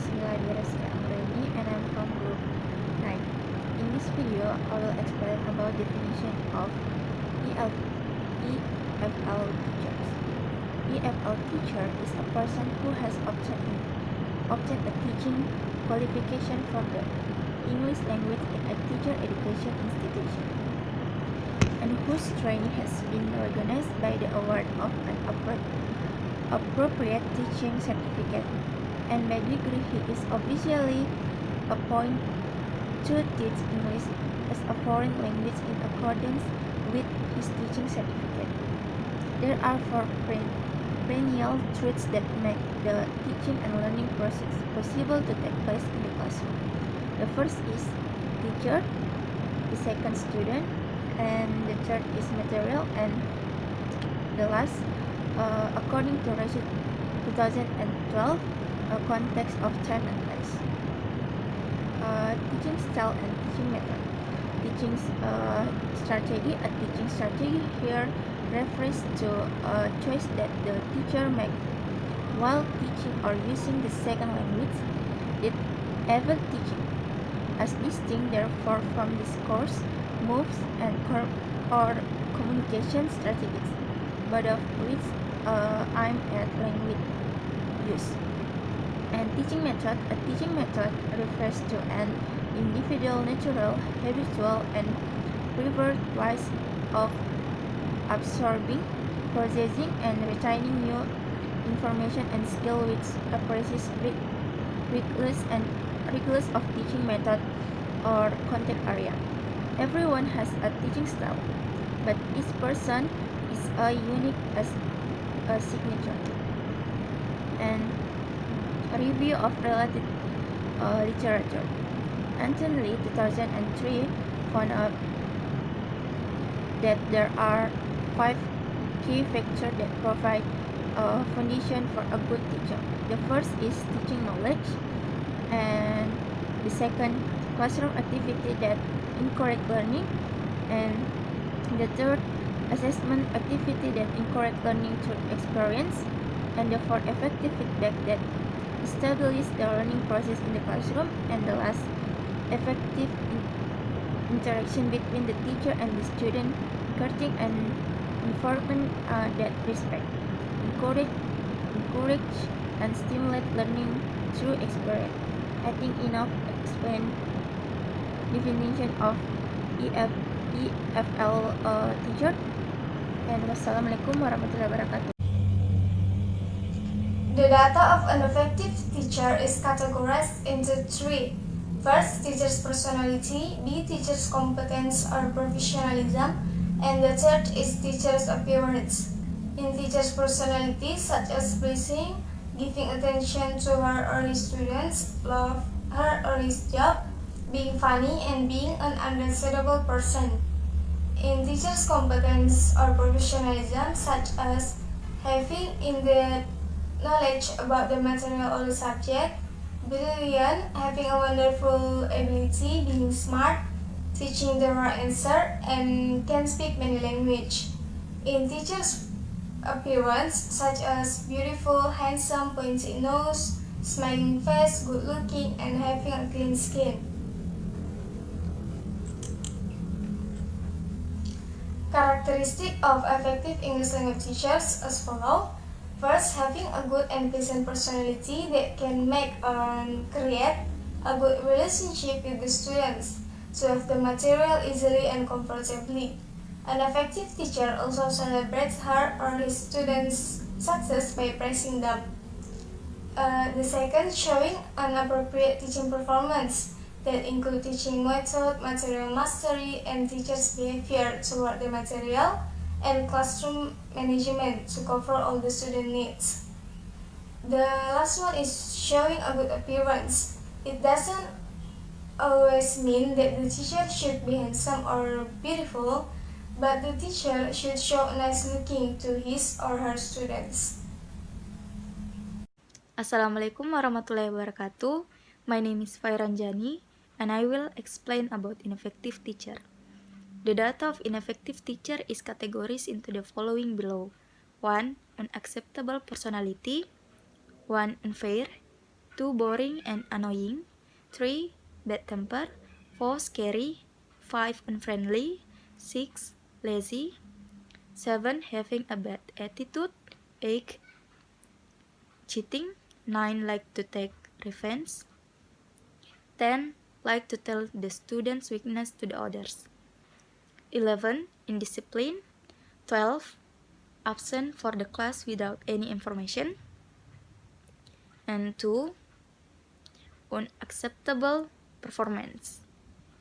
Anggreni and I'm from group 9. In this video, I will explain about definition of EF, EFL teachers. EFL teacher is a person who has obtained a teaching qualification from the English language in a teacher education institution, and whose training has been recognized by the award of an appropriate teaching certificate, and by degree he is officially appointed to teach English as a foreign language in accordance with his teaching certificate. There are four perennial truths that make the teaching and learning process possible to take place in the classroom. The first is teacher, the second student, and the third is material, and the last, according to Ratio 2012, a context of time and place. Teaching style and teaching method. Teaching strategy. A teaching strategy here refers to a choice that the teacher makes while teaching or using the second language it ever teaching, as distinct therefore from discourse, moves, and or communication strategies, but of which I'm at language use. And teaching method. A teaching method refers to an individual, natural, habitual, and preferred ways of absorbing, processing, and retaining new information and skill which appreciates regardless of teaching method or content area. Everyone has a teaching style, but each person is unique as a signature. And a review of related literature. Anton Lee, 2003, found out that there are 5 key factors that provide a foundation for a good teacher. The first is teaching knowledge, and the second, classroom activity that encourage learning, and the third, assessment activity that encourage learning through experience, and the fourth, effective feedback that establish the learning process in the classroom, and the last, effective interaction between the teacher and the student, encouraging an environment that respect, encourage and stimulate learning through experience. I think enough explain definition of EFL teacher. And wassalamualaikum warahmatullahi wabarakatuh. The data of an effective teacher is categorized into 3. First, teacher's personality, B, teacher's competence or professionalism, and the third is teacher's appearance. In teacher's personality, such as pleasing, giving attention to her or his students, love her or his job, being funny, and being an understandable person. In teacher's competence or professionalism, such as having in-depth knowledge about the material or the subject, brilliant, having a wonderful ability, being smart, teaching the right answer, and can speak many languages. In teacher's appearance, such as beautiful, handsome, pointed nose, smiling face, good looking, and having a clean skin. Characteristic of effective English language teachers as follows. First, having a good and pleasant personality that can make and create a good relationship with the students, to have the material easily and comfortably. An effective teacher also celebrates her or his students' success by praising them. The second, showing an appropriate teaching performance that include teaching method, material mastery, and teachers' behavior toward the material, and classroom management to cover all the student needs. The last one is showing a good appearance. It doesn't always mean that the teacher should be handsome or beautiful, but the teacher should show nice looking to his or her students. Assalamualaikum warahmatullahi wabarakatuh. My name is Fairanjani, and I will explain about ineffective teacher. The data of ineffective teacher is categorized into the following below. 1. Unacceptable personality. 1. Unfair. 2. Boring and annoying. 3. Bad temper. 4. Scary. 5. Unfriendly. 6. Lazy. 7. Having a bad attitude. 8. Cheating. 9. Like to take revenge. 10. Like to tell the student's weakness to the others. 11. Indiscipline. 12. Absent for the class without any information. And 2. Unacceptable performance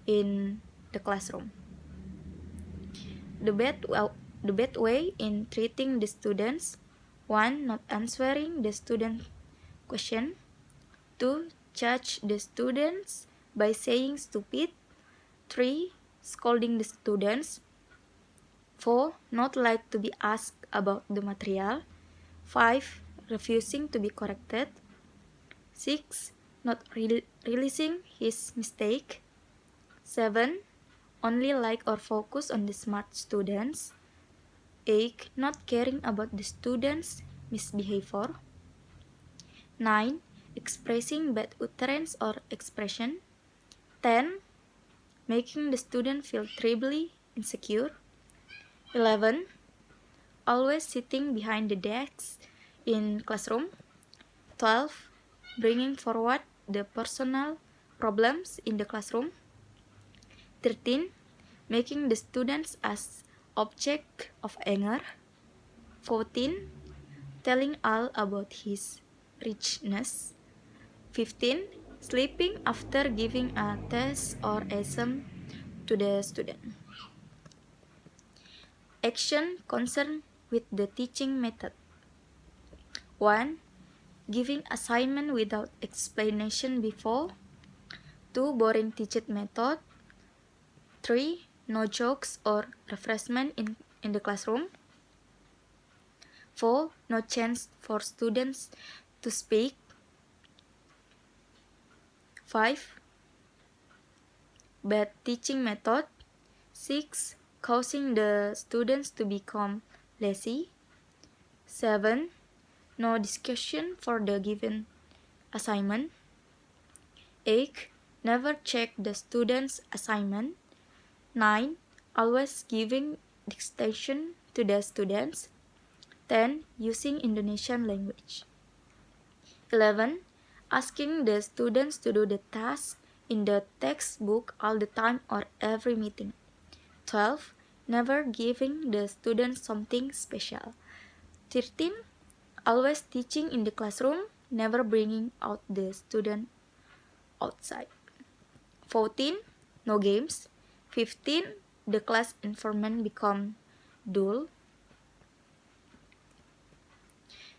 in the classroom. The bad way in treating the students: 1. Not answering the student question. 2. Judge the students by saying stupid. 3. Scolding the students. 4. Not like to be asked about the material. 5. Refusing to be corrected. 6. Not releasing his mistake. 7. Only like or focus on the smart students. 8. Not caring about the students' misbehavior. 9. Expressing bad utterance or expression. 10. Making the student feel terribly insecure. 11. Always sitting behind the desks in classroom. 12. Bringing forward the personal problems in the classroom. 13. Making the students as object of anger. 14. Telling all about his richness. 15. Sleeping after giving a test or exam to the student. Action concerned with the teaching method. 1. Giving assignment without explanation before. 2. Boring teaching method. 3. No jokes or refreshment in the classroom. 4. No chance for students to speak. 5. Bad teaching method. 6. Causing the students to become lazy. 7. No discussion for the given assignment. 8. Never check the students' assignment. 9. Always giving dictation to the students. 10. Using Indonesian language. 11. Asking the students to do the task in the textbook all the time or every meeting. 12. Never giving the students something special. 13. Always teaching in the classroom, never bringing out the student outside. 14. No games. 15. The class environment become dull.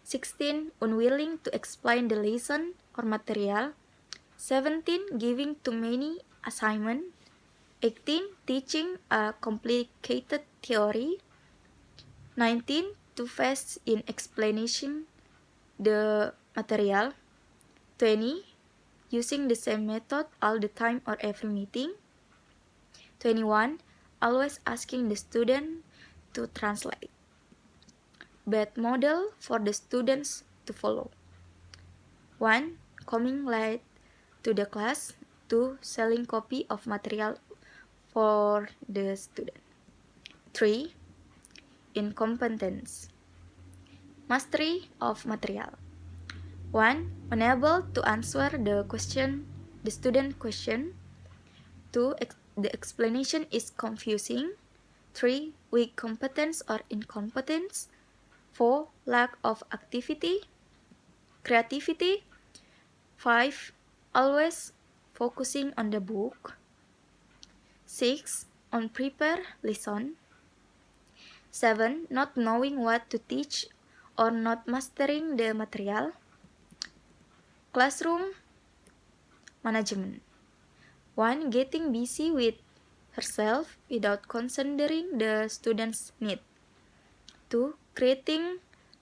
16. Unwilling to explain the lesson or material. 17. Giving too many assignments. 18. Teaching a complicated theory. 19. Too fast in explanation the material. 20. Using the same method all the time or every meeting. 21. Always asking the student to translate. Bad model for the students to follow. 1. Coming late to the class. 2. Selling copy of material for the student. 3. Incompetence. Mastery of material. 1. Unable to answer the student question. 2. The explanation is confusing. 3. Weak competence or incompetence. 4. Lack of creativity. 5. Always focusing on the book. 6. Unprepared lesson. 7. Not knowing what to teach or not mastering the material. Classroom management. 1. Getting busy with herself without considering the student's need. 2. Creating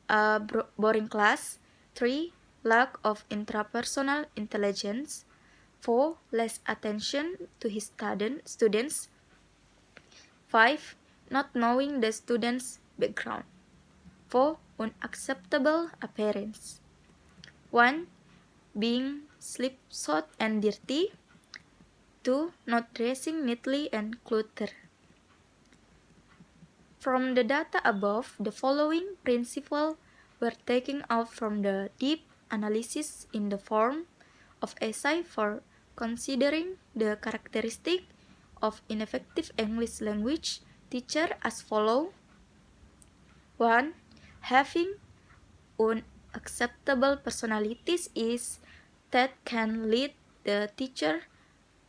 a boring class. 3. Lack of intrapersonal intelligence. 4. Less attention to his students. 5. Not knowing the student's background. 4. Unacceptable appearance. 1. Being slipshod and dirty. 2. Not dressing neatly and cluttered. From the data above, the following principles were taken out from the deep analysis in the form of essay for considering the characteristic of ineffective English language teacher as follow. 1. Having unacceptable personalities is that can lead the teacher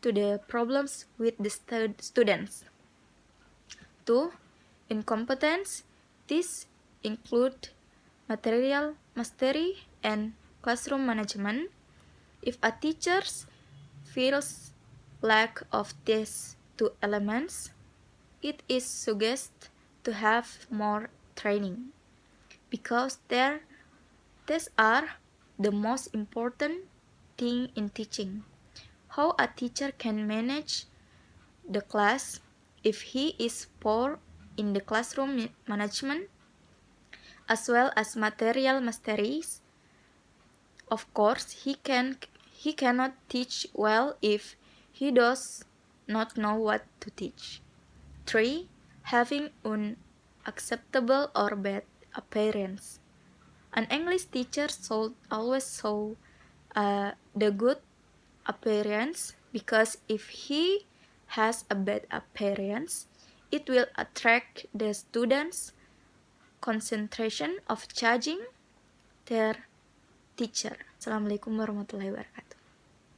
to the problems with the students. 2. Incompetence. These include material mastery and classroom management. If a teacher feels lack of these two elements, it is suggested to have more training because these are the most important thing in teaching. How a teacher can manage the class if he is poor in the classroom management as well as material masteries. Of course, he cannot teach well if he does not know what to teach. 3. Having unacceptable or bad appearance. An English teacher should always show the good appearance, because if he has a bad appearance, it will attract the students' concentration of judging their teacher. Assalamualaikum warahmatullahi wabarakatuh.